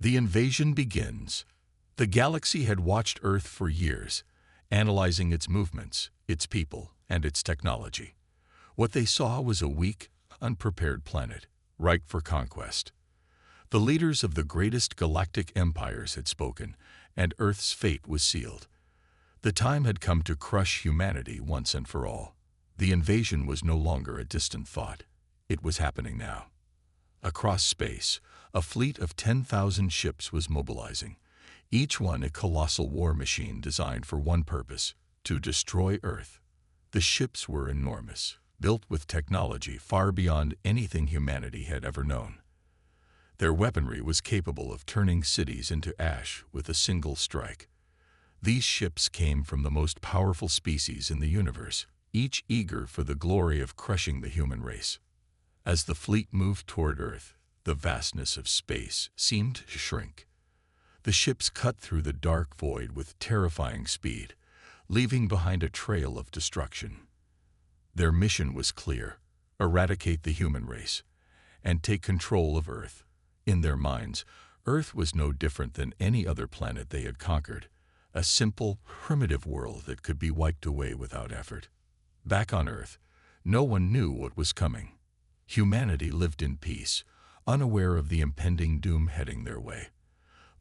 The invasion begins. The galaxy had watched Earth for years, analyzing its movements, its people, and its technology. What they saw was a weak, unprepared planet, ripe for conquest. The leaders of the greatest galactic empires had spoken, and Earth's fate was sealed. The time had come to crush humanity once and for all. The invasion was no longer a distant thought. It was happening now. Across space, a fleet of 10,000 ships was mobilizing, each one a colossal war machine designed for one purpose: to destroy Earth. The ships were enormous, built with technology far beyond anything humanity had ever known. Their weaponry was capable of turning cities into ash with a single strike. These ships came from the most powerful species in the universe, each eager for the glory of crushing the human race. As the fleet moved toward Earth, the vastness of space seemed to shrink. The ships cut through the dark void with terrifying speed, leaving behind a trail of destruction. Their mission was clear: eradicate the human race and take control of Earth. In their minds, Earth was no different than any other planet they had conquered, a simple, primitive world that could be wiped away without effort. Back on Earth, no one knew what was coming. Humanity lived in peace, unaware of the impending doom heading their way.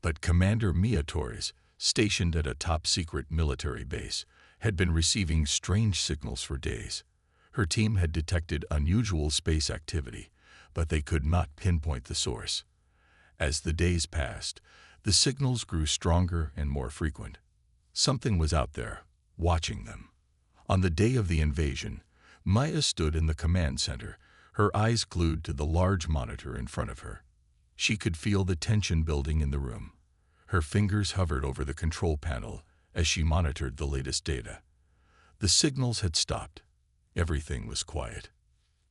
But Commander Mia Torres, stationed at a top-secret military base, had been receiving strange signals for days. Her team had detected unusual space activity, but they could not pinpoint the source. As the days passed, the signals grew stronger and more frequent. Something was out there, watching them. On the day of the invasion, Maya stood in the command center, her eyes glued to the large monitor in front of her. She could feel the tension building in the room. Her fingers hovered over the control panel as she monitored the latest data. The signals had stopped. Everything was quiet.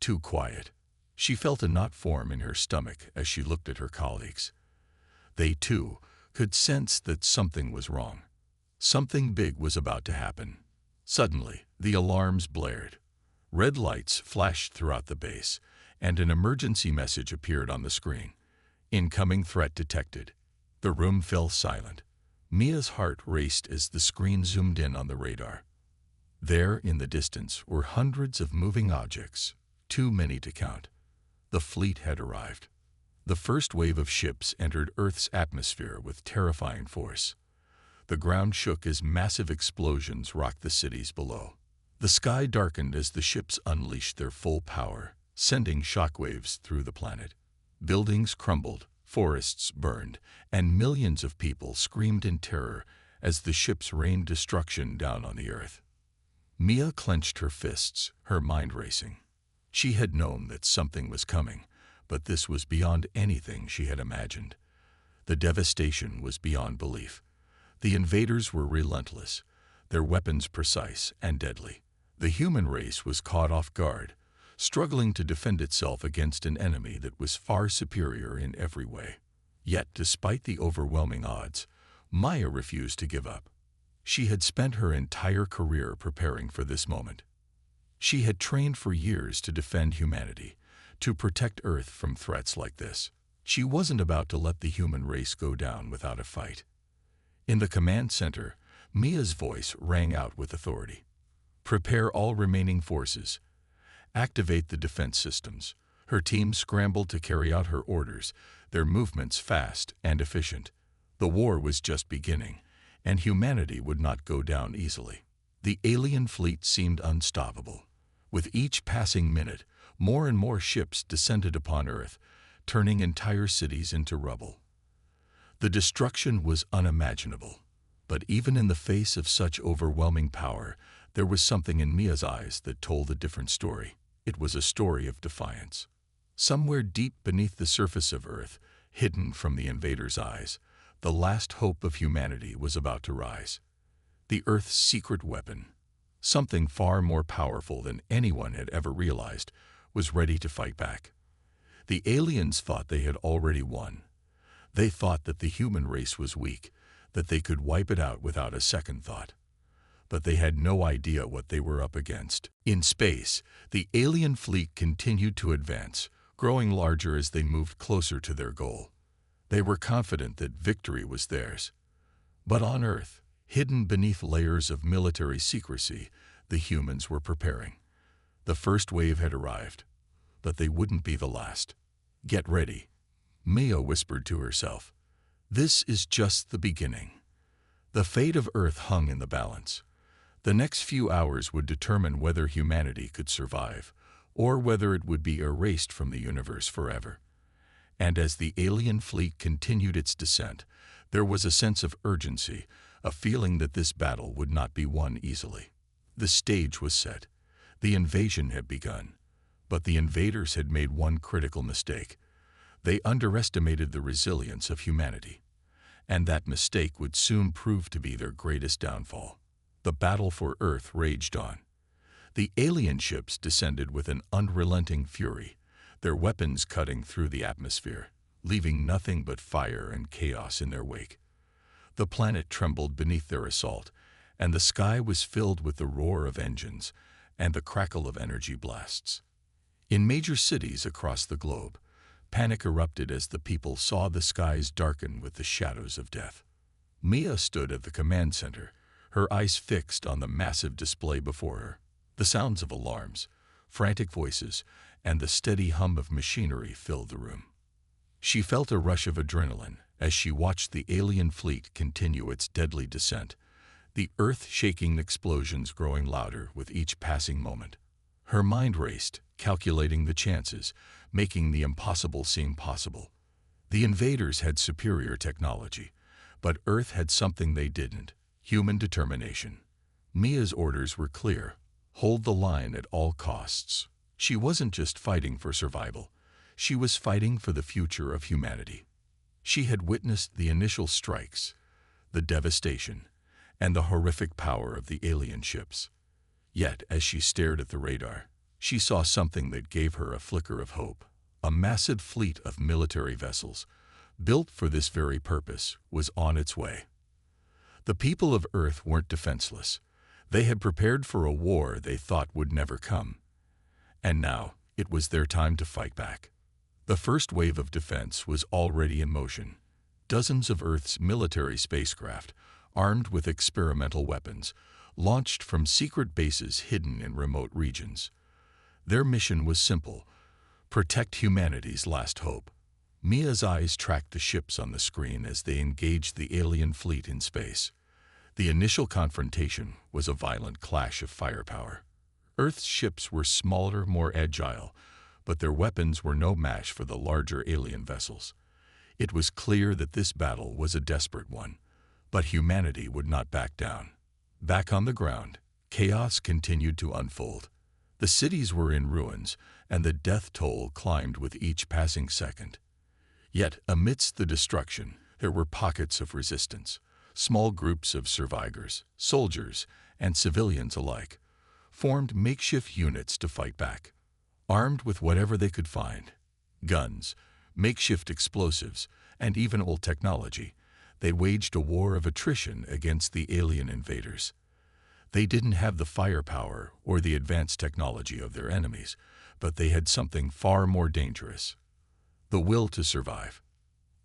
Too quiet. She felt a knot form in her stomach as she looked at her colleagues. They, too, could sense that something was wrong. Something big was about to happen. Suddenly, the alarms blared. Red lights flashed throughout the base, and an emergency message appeared on the screen. Incoming threat detected. The room fell silent. Mia's heart raced as the screen zoomed in on the radar. There, in the distance, were hundreds of moving objects, too many to count. The fleet had arrived. The first wave of ships entered Earth's atmosphere with terrifying force. The ground shook as massive explosions rocked the cities below. The sky darkened as the ships unleashed their full power, sending shockwaves through the planet. Buildings crumbled, forests burned, and millions of people screamed in terror as the ships rained destruction down on the Earth. Mia clenched her fists, her mind racing. She had known that something was coming, but this was beyond anything she had imagined. The devastation was beyond belief. The invaders were relentless, their weapons precise and deadly. The human race was caught off guard, struggling to defend itself against an enemy that was far superior in every way. Yet, despite the overwhelming odds, Maya refused to give up. She had spent her entire career preparing for this moment. She had trained for years to defend humanity, to protect Earth from threats like this. She wasn't about to let the human race go down without a fight. In the command center, Mia's voice rang out with authority. Prepare all remaining forces. Activate the defense systems. Her team scrambled to carry out her orders, their movements fast and efficient. The war was just beginning, and humanity would not go down easily. The alien fleet seemed unstoppable. With each passing minute, more and more ships descended upon Earth, turning entire cities into rubble. The destruction was unimaginable, but even in the face of such overwhelming power, there was something in Mia's eyes that told a different story. It was a story of defiance. Somewhere deep beneath the surface of Earth, hidden from the invaders' eyes, the last hope of humanity was about to rise. The Earth's secret weapon, something far more powerful than anyone had ever realized, was ready to fight back. The aliens thought they had already won. They thought that the human race was weak, that they could wipe it out without a second thought. But they had no idea what they were up against. In space, the alien fleet continued to advance, growing larger as they moved closer to their goal. They were confident that victory was theirs. But on Earth, hidden beneath layers of military secrecy, the humans were preparing. The first wave had arrived, but they wouldn't be the last. "Get ready," Mia whispered to herself. "This is just the beginning." The fate of Earth hung in the balance. The next few hours would determine whether humanity could survive, or whether it would be erased from the universe forever. And as the alien fleet continued its descent, there was a sense of urgency, a feeling that this battle would not be won easily. The stage was set. The invasion had begun. But the invaders had made one critical mistake. They underestimated the resilience of humanity. And that mistake would soon prove to be their greatest downfall. The battle for Earth raged on. The alien ships descended with an unrelenting fury, their weapons cutting through the atmosphere, leaving nothing but fire and chaos in their wake. The planet trembled beneath their assault, and the sky was filled with the roar of engines and the crackle of energy blasts. In major cities across the globe, panic erupted as the people saw the skies darken with the shadows of death. Mia stood at the command center, her eyes fixed on the massive display before her. The sounds of alarms, frantic voices, and the steady hum of machinery filled the room. She felt a rush of adrenaline as she watched the alien fleet continue its deadly descent, the earth-shaking explosions growing louder with each passing moment. Her mind raced, calculating the chances, making the impossible seem possible. The invaders had superior technology, but Earth had something they didn't: human determination. Mia's orders were clear: hold the line at all costs. She wasn't just fighting for survival. She was fighting for the future of humanity. She had witnessed the initial strikes, the devastation, and the horrific power of the alien ships. Yet, as she stared at the radar, she saw something that gave her a flicker of hope. A massive fleet of military vessels, built for this very purpose, was on its way. The people of Earth weren't defenseless. They had prepared for a war they thought would never come. And now, it was their time to fight back. The first wave of defense was already in motion. Dozens of Earth's military spacecraft, armed with experimental weapons, launched from secret bases hidden in remote regions. Their mission was simple: protect humanity's last hope. Mia's eyes tracked the ships on the screen as they engaged the alien fleet in space. The initial confrontation was a violent clash of firepower. Earth's ships were smaller, more agile, but their weapons were no match for the larger alien vessels. It was clear that this battle was a desperate one, but humanity would not back down. Back on the ground, chaos continued to unfold. The cities were in ruins, and the death toll climbed with each passing second. Yet, amidst the destruction, there were pockets of resistance. Small groups of survivors, soldiers, and civilians alike, formed makeshift units to fight back. Armed with whatever they could find, guns, makeshift explosives, and even old technology, they waged a war of attrition against the alien invaders. They didn't have the firepower or the advanced technology of their enemies, but they had something far more dangerous: the will to survive.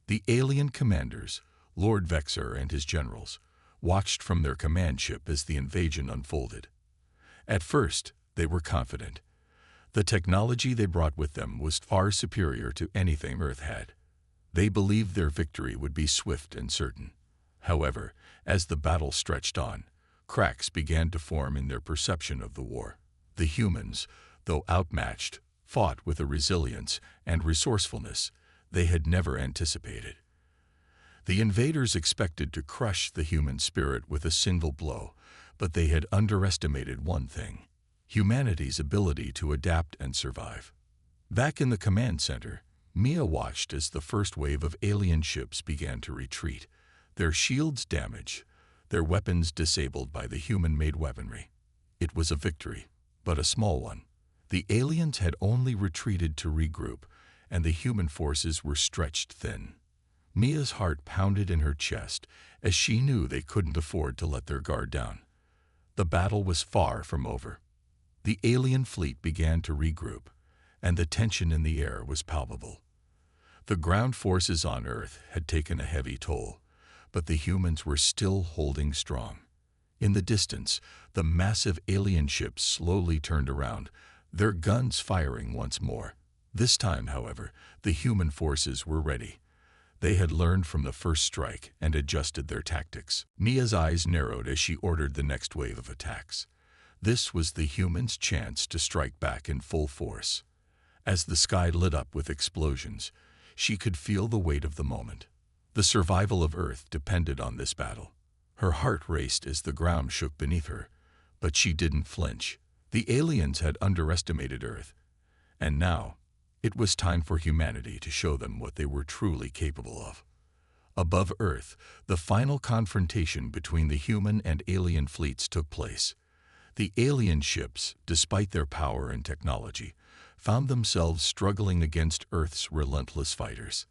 The alien commanders, Lord Vexor and his generals, watched from their command ship as the invasion unfolded. At first, they were confident. The technology they brought with them was far superior to anything Earth had. They believed their victory would be swift and certain. However, as the battle stretched on, cracks began to form in their perception of the war. The humans, though outmatched, fought with a resilience and resourcefulness they had never anticipated. The invaders expected to crush the human spirit with a single blow, but they had underestimated one thing: humanity's ability to adapt and survive. Back in the command center, Mia watched as the first wave of alien ships began to retreat, their shields damaged, their weapons disabled by the human-made weaponry. It was a victory, but a small one. The aliens had only retreated to regroup, and the human forces were stretched thin. Mia's heart pounded in her chest as she knew they couldn't afford to let their guard down. The battle was far from over. The alien fleet began to regroup, and the tension in the air was palpable. The ground forces on Earth had taken a heavy toll, but the humans were still holding strong. In the distance, the massive alien ships slowly turned around, their guns firing once more. This time, however, the human forces were ready. They had learned from the first strike and adjusted their tactics. Mia's eyes narrowed as she ordered the next wave of attacks. This was the humans' chance to strike back in full force. As the sky lit up with explosions, she could feel the weight of the moment. The survival of Earth depended on this battle. Her heart raced as the ground shook beneath her, but she didn't flinch. The aliens had underestimated Earth, and now it was time for humanity to show them what they were truly capable of. Above Earth, the final confrontation between the human and alien fleets took place. The alien ships, despite their power and technology, found themselves struggling against Earth's relentless fighters.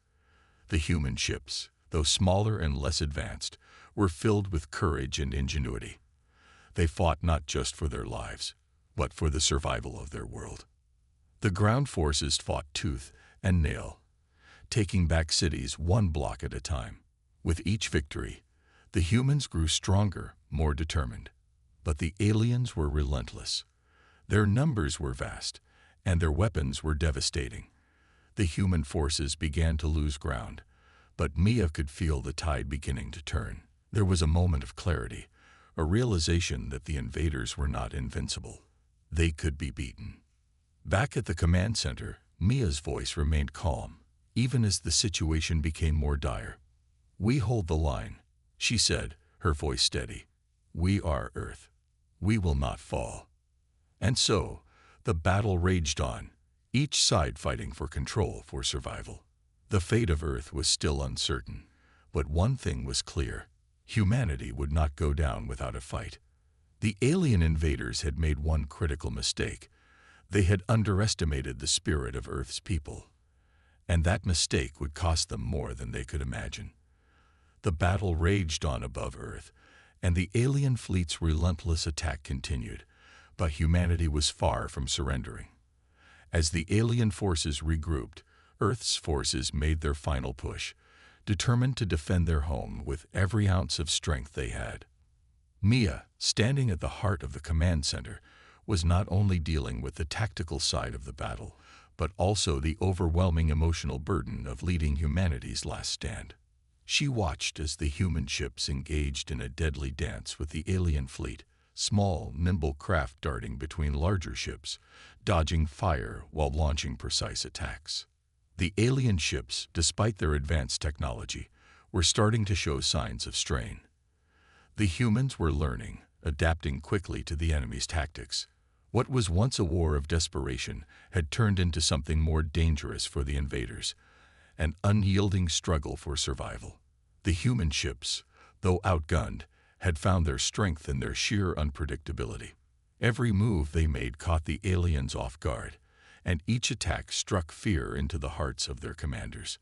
The human ships, though smaller and less advanced, were filled with courage and ingenuity. They fought not just for their lives, but for the survival of their world. The ground forces fought tooth and nail, taking back cities one block at a time. With each victory, the humans grew stronger, more determined. But the aliens were relentless. Their numbers were vast, and their weapons were devastating. The human forces began to lose ground, but Mia could feel the tide beginning to turn. There was a moment of clarity, a realization that the invaders were not invincible. They could be beaten. Back at the command center, Mia's voice remained calm, even as the situation became more dire. "We hold the line," she said, her voice steady. "We are Earth. We will not fall." And so, the battle raged on, each side fighting for control, for survival. The fate of Earth was still uncertain, but one thing was clear: humanity would not go down without a fight. The alien invaders had made one critical mistake. They had underestimated the spirit of Earth's people, and that mistake would cost them more than they could imagine. The battle raged on above Earth, and the alien fleet's relentless attack continued, but humanity was far from surrendering. As the alien forces regrouped, Earth's forces made their final push, determined to defend their home with every ounce of strength they had. Mia, standing at the heart of the command center, was not only dealing with the tactical side of the battle, but also the overwhelming emotional burden of leading humanity's last stand. She watched as the human ships engaged in a deadly dance with the alien fleet, small, nimble craft darting between larger ships, dodging fire while launching precise attacks. The alien ships, despite their advanced technology, were starting to show signs of strain. The humans were learning, adapting quickly to the enemy's tactics. What was once a war of desperation had turned into something more dangerous for the invaders, an unyielding struggle for survival. The human ships, though outgunned, had found their strength in their sheer unpredictability. Every move they made caught the aliens off guard, and each attack struck fear into the hearts of their commanders.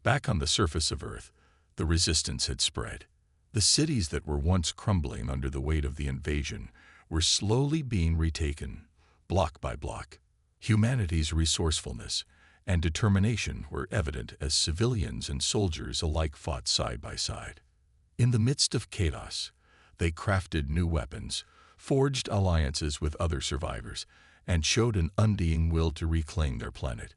Back on the surface of Earth, the resistance had spread. The cities that were once crumbling under the weight of the invasion were slowly being retaken, block by block. Humanity's resourcefulness and determination were evident as civilians and soldiers alike fought side by side. In the midst of chaos, they crafted new weapons, forged alliances with other survivors, and showed an undying will to reclaim their planet.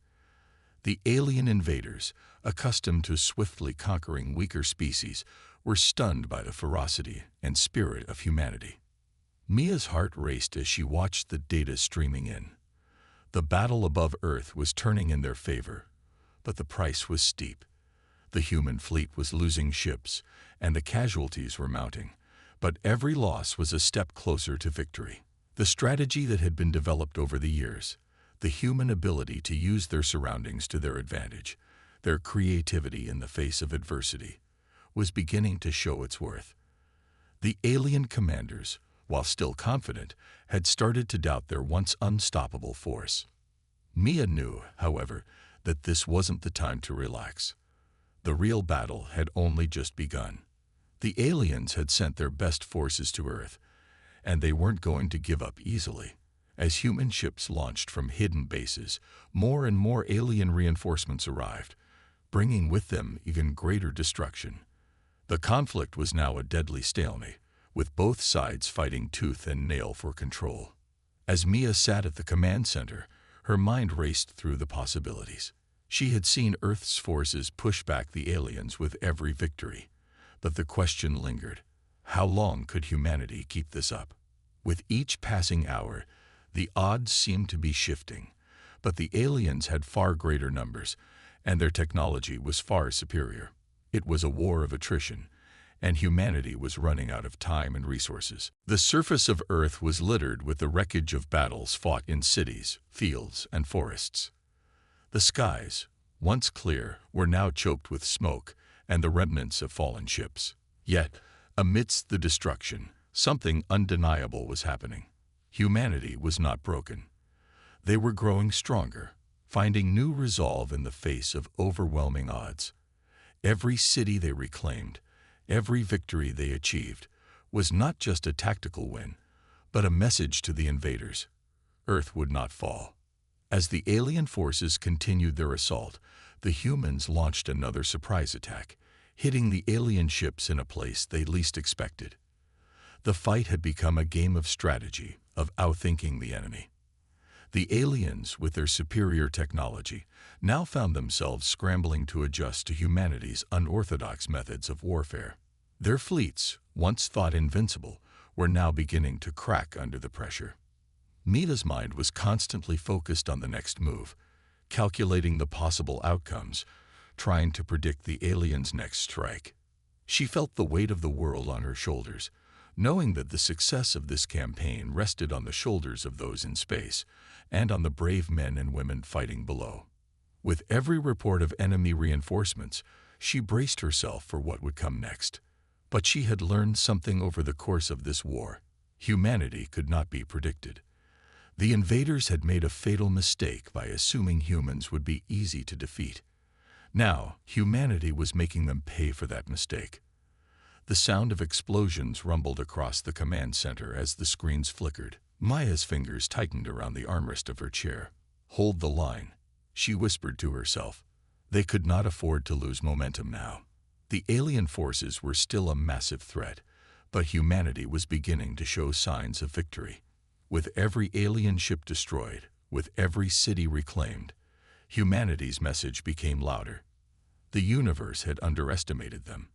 The alien invaders, accustomed to swiftly conquering weaker species, were stunned by the ferocity and spirit of humanity. Mia's heart raced as she watched the data streaming in. The battle above Earth was turning in their favor, but the price was steep. The human fleet was losing ships, and the casualties were mounting, but every loss was a step closer to victory. The strategy that had been developed over the years, the human ability to use their surroundings to their advantage, their creativity in the face of adversity, was beginning to show its worth. The alien commanders, while still confident, had started to doubt their once unstoppable force. Mia knew, however, that this wasn't the time to relax. The real battle had only just begun. The aliens had sent their best forces to Earth, and they weren't going to give up easily. As human ships launched from hidden bases, more and more alien reinforcements arrived, bringing with them even greater destruction. The conflict was now a deadly stalemate, with both sides fighting tooth and nail for control. As Mia sat at the command center, her mind raced through the possibilities. She had seen Earth's forces push back the aliens with every victory, but the question lingered: how long could humanity keep this up? With each passing hour, the odds seemed to be shifting, but the aliens had far greater numbers, and their technology was far superior. It was a war of attrition, and humanity was running out of time and resources. The surface of Earth was littered with the wreckage of battles fought in cities, fields, and forests. The skies, once clear, were now choked with smoke and the remnants of fallen ships. Yet, amidst the destruction, something undeniable was happening. Humanity was not broken. They were growing stronger, finding new resolve in the face of overwhelming odds. Every city they reclaimed, every victory they achieved, was not just a tactical win, but a message to the invaders: Earth would not fall. As the alien forces continued their assault, the humans launched another surprise attack, hitting the alien ships in a place they least expected. The fight had become a game of strategy, of outthinking the enemy. The aliens, with their superior technology, now found themselves scrambling to adjust to humanity's unorthodox methods of warfare. Their fleets, once thought invincible, were now beginning to crack under the pressure. Mia's mind was constantly focused on the next move, calculating the possible outcomes, trying to predict the aliens' next strike. She felt the weight of the world on her shoulders, knowing that the success of this campaign rested on the shoulders of those in space and on the brave men and women fighting below. With every report of enemy reinforcements, she braced herself for what would come next. But she had learned something over the course of this war. Humanity could not be predicted. The invaders had made a fatal mistake by assuming humans would be easy to defeat. Now, humanity was making them pay for that mistake. The sound of explosions rumbled across the command center as the screens flickered. Maya's fingers tightened around the armrest of her chair. "Hold the line," she whispered to herself. They could not afford to lose momentum now. The alien forces were still a massive threat, but humanity was beginning to show signs of victory. With every alien ship destroyed, with every city reclaimed, humanity's message became louder. The universe had underestimated them,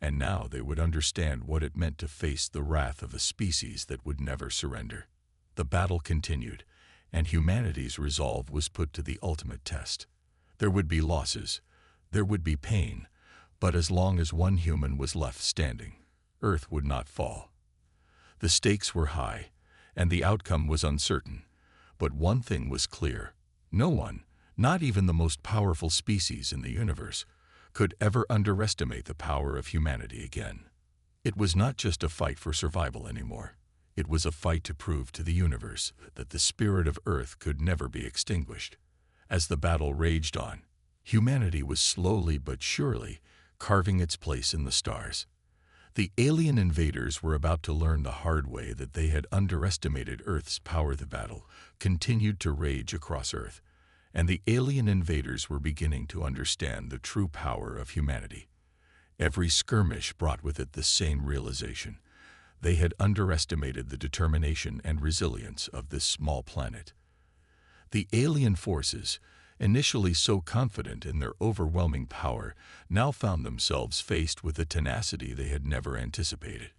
and now they would understand what it meant to face the wrath of a species that would never surrender. The battle continued, and humanity's resolve was put to the ultimate test. There would be losses, there would be pain, but as long as one human was left standing, Earth would not fall. The stakes were high, and the outcome was uncertain, but one thing was clear: no one, not even the most powerful species in the universe, could ever underestimate the power of humanity again. It was not just a fight for survival anymore. It was a fight to prove to the universe that the spirit of Earth could never be extinguished. As the battle raged on, humanity was slowly but surely carving its place in the stars. The alien invaders were about to learn the hard way that they had underestimated Earth's power. The battle continued to rage across Earth, and the alien invaders were beginning to understand the true power of humanity. Every skirmish brought with it the same realization: they had underestimated the determination and resilience of this small planet. The alien forces, initially so confident in their overwhelming power, now found themselves faced with a tenacity they had never anticipated.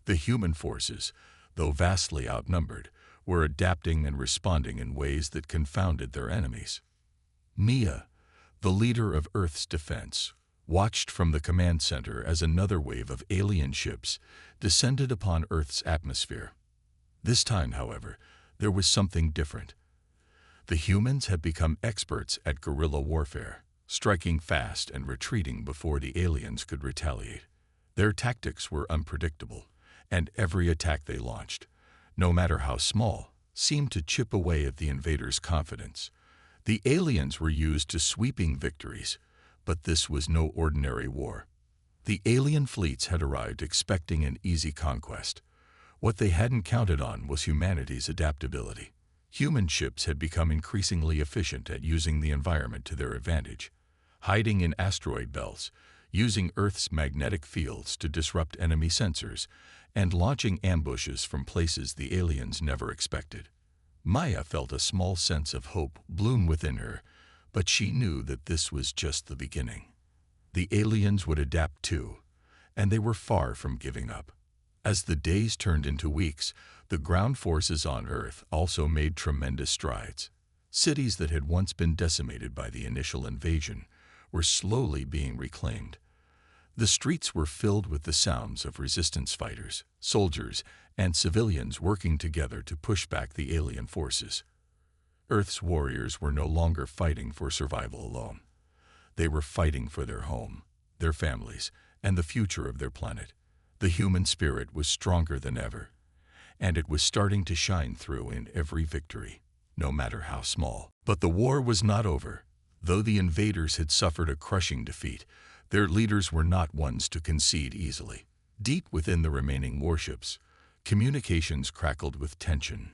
The human forces, though vastly outnumbered, were adapting and responding in ways that confounded their enemies. Mia, the leader of Earth's defense, watched from the command center as another wave of alien ships descended upon Earth's atmosphere. This time, however, there was something different. The humans had become experts at guerrilla warfare, striking fast and retreating before the aliens could retaliate. Their tactics were unpredictable, and every attack they launched, no matter how small, seemed to chip away at the invaders' confidence. The aliens were used to sweeping victories, but this was no ordinary war. The alien fleets had arrived expecting an easy conquest. What they hadn't counted on was humanity's adaptability. Human ships had become increasingly efficient at using the environment to their advantage. hiding in asteroid belts, using Earth's magnetic fields to disrupt enemy sensors, and launching ambushes from places the aliens never expected. Maya felt a small sense of hope bloom within her, but she knew that this was just the beginning. The aliens would adapt too, and they were far from giving up. As the days turned into weeks, the ground forces on Earth also made tremendous strides. Cities that had once been decimated by the initial invasion were slowly being reclaimed. The streets were filled with the sounds of resistance fighters, soldiers, and civilians working together to push back the alien forces. Earth's warriors were no longer fighting for survival alone. They were fighting for their home, their families, and the future of their planet. The human spirit was stronger than ever, and it was starting to shine through in every victory, no matter how small. But the war was not over. Though the invaders had suffered a crushing defeat, their leaders were not ones to concede easily. Deep within the remaining warships, communications crackled with tension.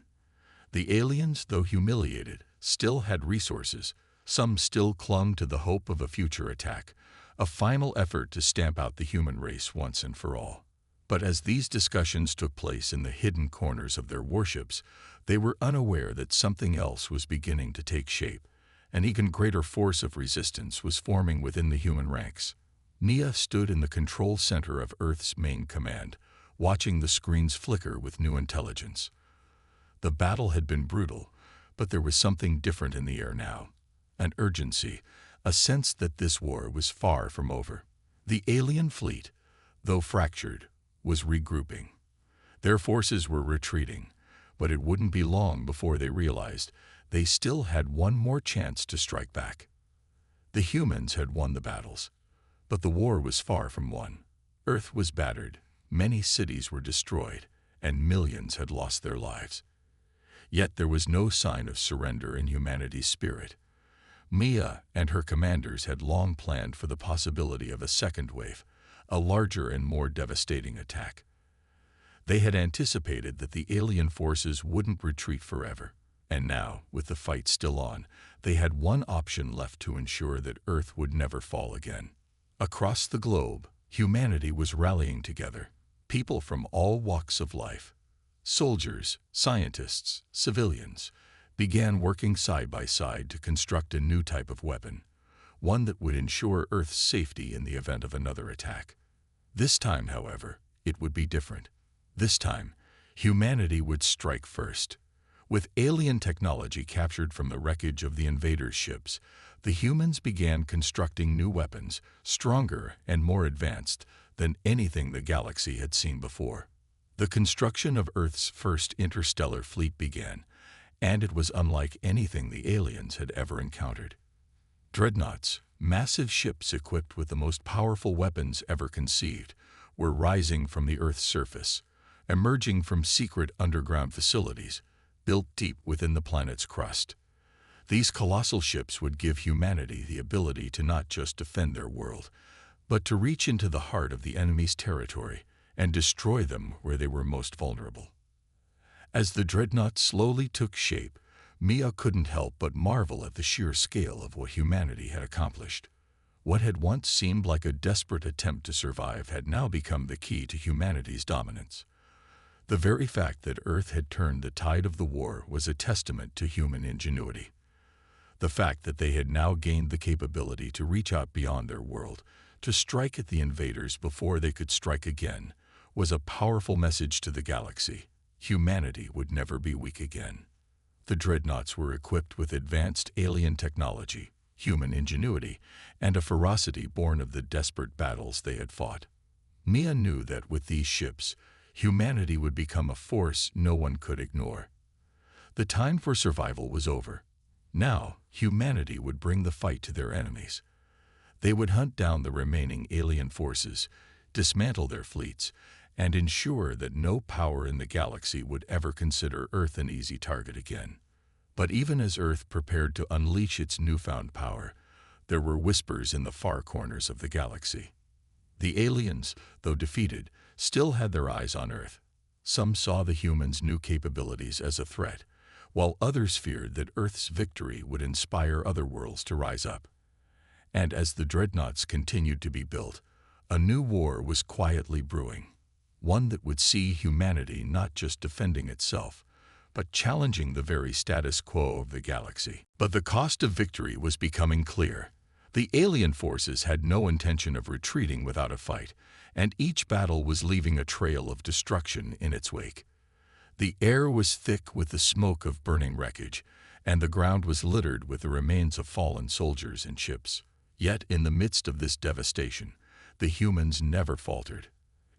The aliens, though humiliated, still had resources. Some still clung to the hope of a future attack, a final effort to stamp out the human race once and for all. But as these discussions took place in the hidden corners of their warships, they were unaware that something else was beginning to take shape. An even greater force of resistance was forming within the human ranks. Nia stood in the control center of Earth's main command, watching the screens flicker with new intelligence. The battle had been brutal, but there was something different in the air now. An urgency, a sense that this war was far from over. The alien fleet, though fractured, was regrouping. Their forces were retreating, but it wouldn't be long before they realized they still had one more chance to strike back. The humans had won the battles, but the war was far from won. Earth was battered, many cities were destroyed, and millions had lost their lives. Yet there was no sign of surrender in humanity's spirit. Mia and her commanders had long planned for the possibility of a second wave, a larger and more devastating attack. They had anticipated that the alien forces wouldn't retreat forever, and now, with the fight still on, they had one option left to ensure that Earth would never fall again. Across the globe, humanity was rallying together, people from all walks of life. Soldiers, scientists, civilians, began working side by side to construct a new type of weapon, one that would ensure Earth's safety in the event of another attack. This time, however, it would be different. This time, humanity would strike first. With alien technology captured from the wreckage of the invaders' ships, the humans began constructing new weapons, stronger and more advanced than anything the galaxy had seen before. The construction of Earth's first interstellar fleet began, and it was unlike anything the aliens had ever encountered. Dreadnoughts, massive ships equipped with the most powerful weapons ever conceived, were rising from the Earth's surface, emerging from secret underground facilities built deep within the planet's crust. These colossal ships would give humanity the ability to not just defend their world, but to reach into the heart of the enemy's territory and destroy them where they were most vulnerable. As the dreadnought slowly took shape, Mia couldn't help but marvel at the sheer scale of what humanity had accomplished. What had once seemed like a desperate attempt to survive had now become the key to humanity's dominance. The very fact that Earth had turned the tide of the war was a testament to human ingenuity. The fact that they had now gained the capability to reach out beyond their world, to strike at the invaders before they could strike again, was a powerful message to the galaxy. Humanity would never be weak again. The dreadnoughts were equipped with advanced alien technology, human ingenuity, and a ferocity born of the desperate battles they had fought. Mia knew that with these ships, humanity would become a force no one could ignore. The time for survival was over. Now, humanity would bring the fight to their enemies. They would hunt down the remaining alien forces, dismantle their fleets, and ensure that no power in the galaxy would ever consider Earth an easy target again. But even as Earth prepared to unleash its newfound power, there were whispers in the far corners of the galaxy. The aliens, though defeated, still had their eyes on Earth. Some saw the humans' new capabilities as a threat, while others feared that Earth's victory would inspire other worlds to rise up. And as the dreadnoughts continued to be built, a new war was quietly brewing, one that would see humanity not just defending itself, but challenging the very status quo of the galaxy. But the cost of victory was becoming clear. The alien forces had no intention of retreating without a fight, and each battle was leaving a trail of destruction in its wake. The air was thick with the smoke of burning wreckage, and the ground was littered with the remains of fallen soldiers and ships. Yet, in the midst of this devastation, the humans never faltered.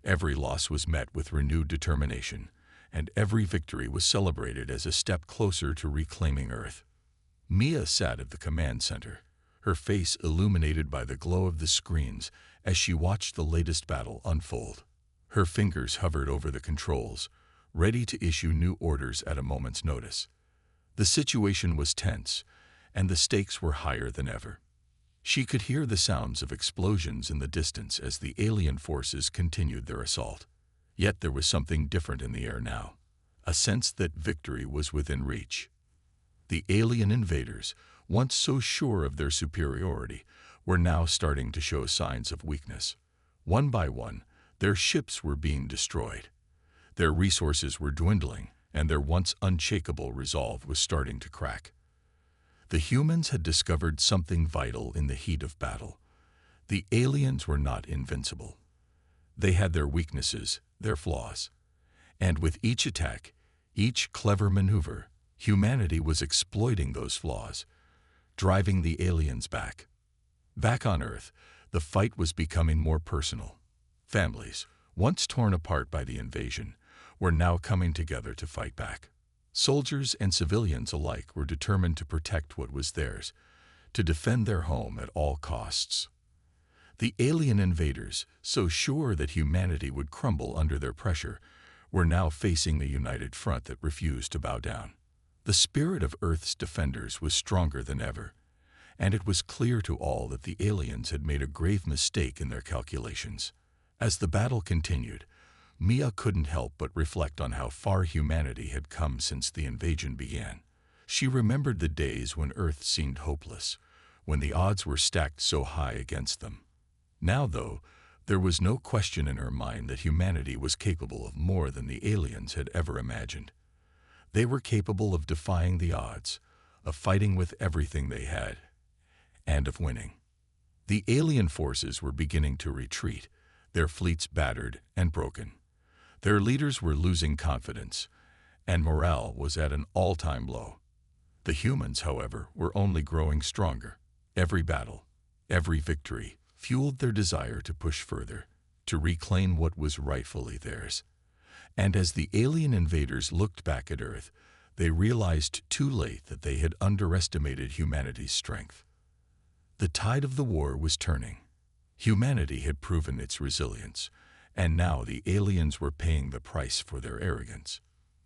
Every loss was met with renewed determination, and every victory was celebrated as a step closer to reclaiming Earth. Mia sat at the command center, her face illuminated by the glow of the screens as she watched the latest battle unfold. Her fingers hovered over the controls, ready to issue new orders at a moment's notice. The situation was tense, and the stakes were higher than ever. She could hear the sounds of explosions in the distance as the alien forces continued their assault. Yet there was something different in the air now, a sense that victory was within reach. The alien invaders, once so sure of their superiority, were now starting to show signs of weakness. One by one, their ships were being destroyed. Their resources were dwindling, and their once unshakable resolve was starting to crack. The humans had discovered something vital in the heat of battle. The aliens were not invincible. They had their weaknesses, their flaws. And with each attack, each clever maneuver, humanity was exploiting those flaws, driving the aliens back. Back on Earth, the fight was becoming more personal. Families, once torn apart by the invasion, were now coming together to fight back. Soldiers and civilians alike were determined to protect what was theirs, to defend their home at all costs. The alien invaders, so sure that humanity would crumble under their pressure, were now facing a united front that refused to bow down. The spirit of Earth's defenders was stronger than ever, and it was clear to all that the aliens had made a grave mistake in their calculations. As the battle continued, Mia couldn't help but reflect on how far humanity had come since the invasion began. She remembered the days when Earth seemed hopeless, when the odds were stacked so high against them. Now, though, there was no question in her mind that humanity was capable of more than the aliens had ever imagined. They were capable of defying the odds, of fighting with everything they had, and of winning. The alien forces were beginning to retreat, their fleets battered and broken. Their leaders were losing confidence, and morale was at an all-time low. The humans, however, were only growing stronger. Every battle, every victory, fueled their desire to push further, to reclaim what was rightfully theirs. And as the alien invaders looked back at Earth, they realized too late that they had underestimated humanity's strength. The tide of the war was turning. Humanity had proven its resilience, and now the aliens were paying the price for their arrogance.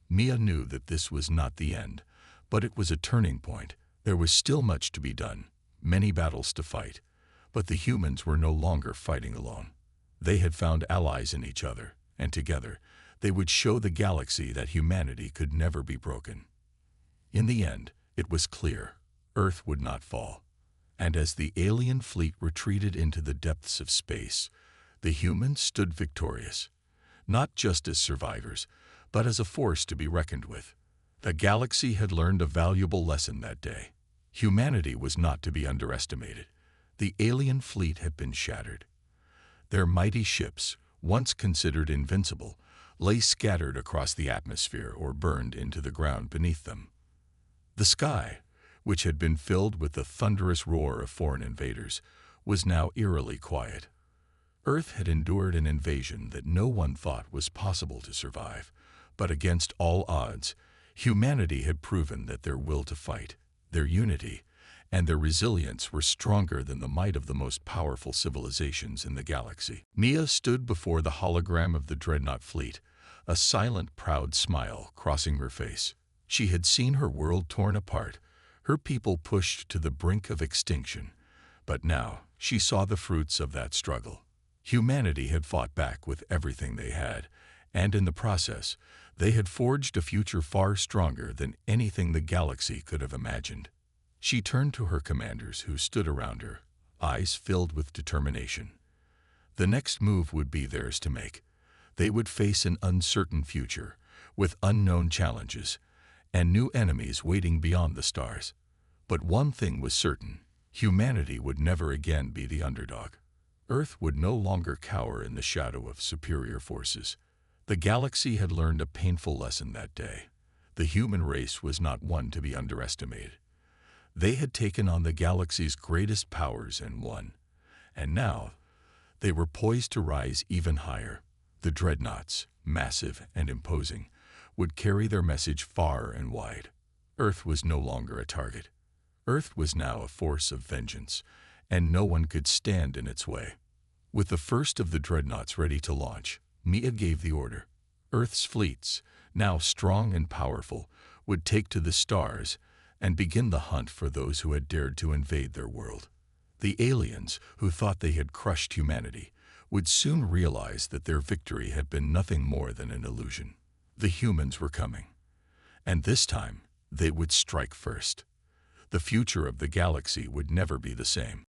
Mia knew that this was not the end, but it was a turning point. There was still much to be done, many battles to fight, but the humans were no longer fighting alone. They had found allies in each other, and together, they would show the galaxy that humanity could never be broken. In the end, it was clear, Earth would not fall. And as the alien fleet retreated into the depths of space, the humans stood victorious, not just as survivors, but as a force to be reckoned with. The galaxy had learned a valuable lesson that day. Humanity was not to be underestimated. The alien fleet had been shattered. Their mighty ships, once considered invincible, lay scattered across the atmosphere or burned into the ground beneath them. The sky, which had been filled with the thunderous roar of foreign invaders, was now eerily quiet. Earth had endured an invasion that no one thought was possible to survive, but against all odds, humanity had proven that their will to fight, their unity, and their resilience were stronger than the might of the most powerful civilizations in the galaxy. Mia stood before the hologram of the dreadnought fleet, a silent, proud smile crossing her face. She had seen her world torn apart, her people pushed to the brink of extinction, but now she saw the fruits of that struggle. Humanity had fought back with everything they had, and in the process, they had forged a future far stronger than anything the galaxy could have imagined. She turned to her commanders who stood around her, eyes filled with determination. The next move would be theirs to make. They would face an uncertain future, with unknown challenges, and new enemies waiting beyond the stars. But one thing was certain: humanity would never again be the underdog. Earth would no longer cower in the shadow of superior forces. The galaxy had learned a painful lesson that day. The human race was not one to be underestimated. They had taken on the galaxy's greatest powers and won. And now, they were poised to rise even higher. The dreadnoughts, massive and imposing, would carry their message far and wide. Earth was no longer a target. Earth was now a force of vengeance, and no one could stand in its way. With the first of the dreadnoughts ready to launch, Mia gave the order. Earth's fleets, now strong and powerful, would take to the stars and begin the hunt for those who had dared to invade their world. The aliens, who thought they had crushed humanity, would soon realize that their victory had been nothing more than an illusion. The humans were coming, and this time they would strike first. The future of the galaxy would never be the same.